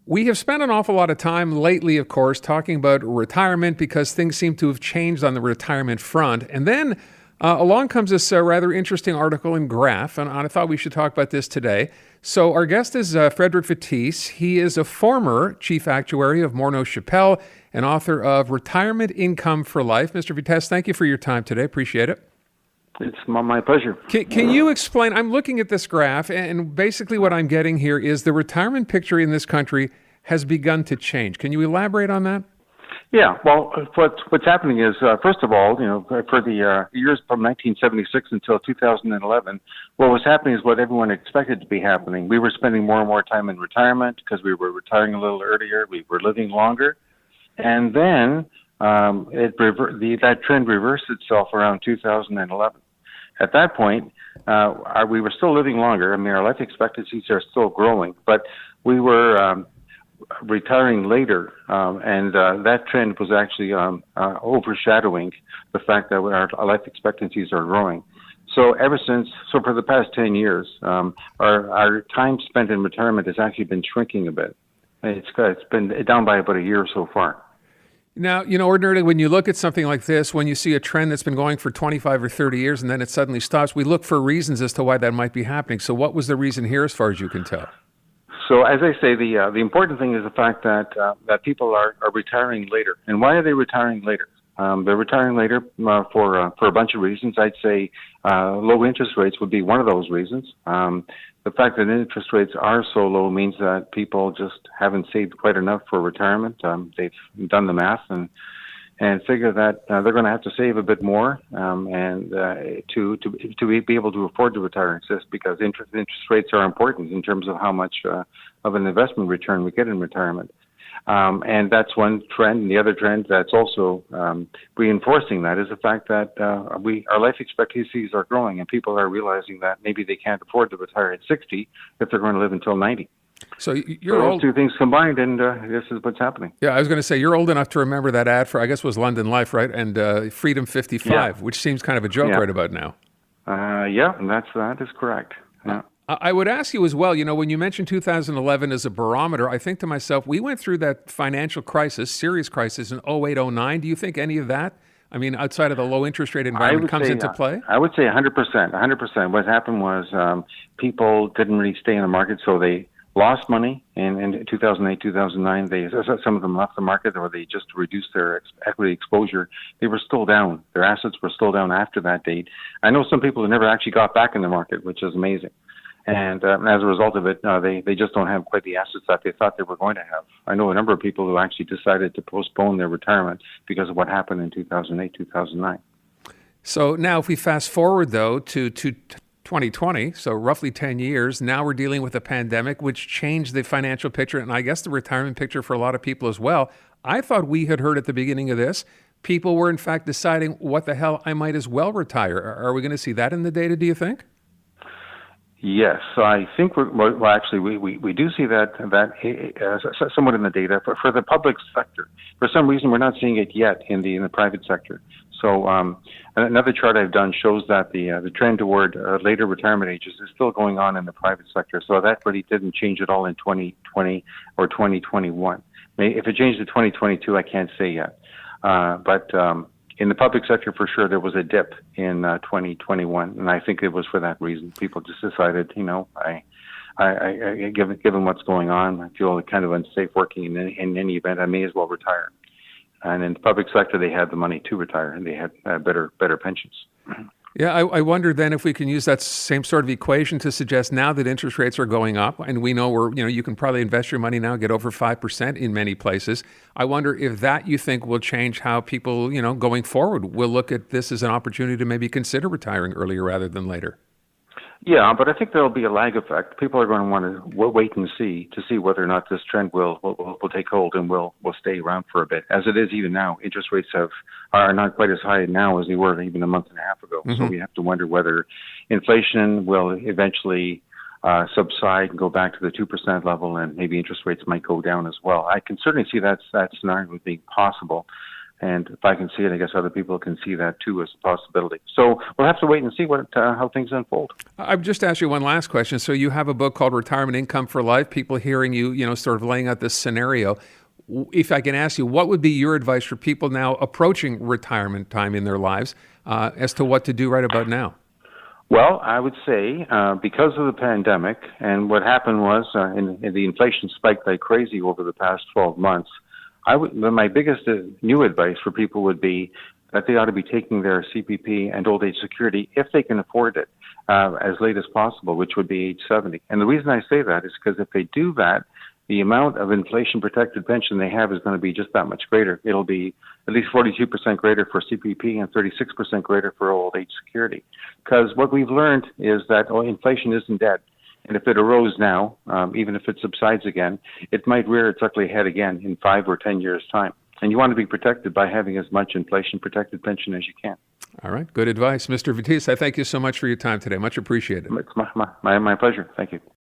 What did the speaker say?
We have spent an awful lot of time lately, of course, talking about retirement because things seem to have changed on the retirement front. And then along comes this rather interesting article in Graph, and I thought we should talk about this today. So our guest is Frederick Vettese. He is a former chief actuary of Morneau Shepell and author of Retirement Income for Life. Mr. Vettese, thank you for your time today. Appreciate it. It's my pleasure. Can you explain? I'm looking at this graph, and basically what I'm getting here is the retirement picture in this country has begun to change. Can you elaborate on that? Yeah, well, what's happening is, first of all, for the years from 1976 until 2011, what was happening is what everyone expected to be happening. We were spending more and more time in retirement because we were retiring a little earlier. We were living longer. And then that trend reversed itself around 2011. At that point, we were still living longer. I mean, our life expectancies are still growing, but we were retiring later, and that trend was actually overshadowing the fact that our life expectancies are growing. So for the past 10 years, our time spent in retirement has actually been shrinking a bit. It's been down by about a year so far. Now, ordinarily when you look at something like this, when you see a trend that's been going for 25 or 30 years and then it suddenly stops, we look for reasons as to why that might be happening. So what was the reason here as far as you can tell? So as I say, the important thing is the fact that people are retiring later. And why are they retiring later? They're retiring later for a bunch of reasons. I'd say low interest rates would be one of those reasons. The fact that interest rates are so low means that people just haven't saved quite enough for retirement. They've done the math and figure that they're going to have to save a bit more and to be able to afford to retire. It's just because interest rates are important in terms of how much of an investment return we get in retirement. And that's one trend. And the other trend that's also reinforcing that is the fact that our life expectancies are growing, and people are realizing that maybe they can't afford to retire at 60 if they're going to live until 90. So those two things combined, and this is what's happening. Yeah, I was going to say, you're old enough to remember that ad for, I guess it was London Life, right? And Freedom 55, which seems kind of a joke right about now. Yeah, and that is correct. Yeah. I would ask you as well, when you mentioned 2011 as a barometer, I think to myself, we went through that financial crisis, serious crisis in 08, 09. Do you think any of that, outside of the low interest rate environment, comes into play? I would say 100%. 100%. What happened was people didn't really stay in the market, so they lost money in 2008, 2009. Some of them left the market, or they just reduced their equity exposure. They were still down. Their assets were still down after that date. I know some people who never actually got back in the market, which is amazing. And as a result of it, they just don't have quite the assets that they thought they were going to have. I know a number of people who actually decided to postpone their retirement because of what happened in 2008, 2009. So now if we fast forward, though, to 2020, so roughly 10 years, now we're dealing with a pandemic, which changed the financial picture and I guess the retirement picture for a lot of people as well. I thought we had heard at the beginning of this, people were in fact deciding, what the hell, I might as well retire. Are we going to see that in the data, do you think? Yes, I think we do see that somewhat in the data for the public sector. For some reason, we're not seeing it yet in the private sector. So another chart I've done shows that the trend toward later retirement ages is still going on in the private sector. So that really didn't change at all in 2020 or 2021. If it changed to 2022, I can't say yet. But in the public sector, for sure, there was a dip in 2021, and I think it was for that reason. People just decided, I given what's going on, I feel kind of unsafe working in any event. I may as well retire. And in the public sector, they had the money to retire, and they had better pensions. Yeah, I wonder then if we can use that same sort of equation to suggest now that interest rates are going up, and we know you can probably invest your money now, get over 5% in many places. I wonder if that you think will change how people, going forward, will look at this as an opportunity to maybe consider retiring earlier rather than later. Yeah, but I think there'll be a lag effect. People are going to want to wait and see whether or not this trend will take hold and will stay around for a bit. As it is even now, interest rates are not quite as high now as they were even a month and a half ago. Mm-hmm. So we have to wonder whether inflation will eventually subside and go back to the 2% level, and maybe interest rates might go down as well. I can certainly see that scenario being possible. And if I can see it, I guess other people can see that too as a possibility. So we'll have to wait and see how things unfold. I've just asked you one last question. So you have a book called Retirement Income for Life. People hearing you, sort of laying out this scenario. If I can ask you, what would be your advice for people now approaching retirement time in their lives as to what to do right about now? Well, I would say because of the pandemic and what happened was the inflation spiked like crazy over the past 12 months, my biggest new advice for people would be that they ought to be taking their CPP and old age security if they can afford it as late as possible, which would be age 70. And the reason I say that is because if they do that, the amount of inflation-protected pension they have is going to be just that much greater. It'll be at least 42% greater for CPP and 36% greater for old age security. Because what we've learned is that inflation isn't dead. And if it arose now, even if it subsides again, it might rear its ugly head again in 5 or 10 years' time. And you want to be protected by having as much inflation-protected pension as you can. All right. Good advice. Mr. Vettese, I thank you so much for your time today. Much appreciated. It's my pleasure. Thank you.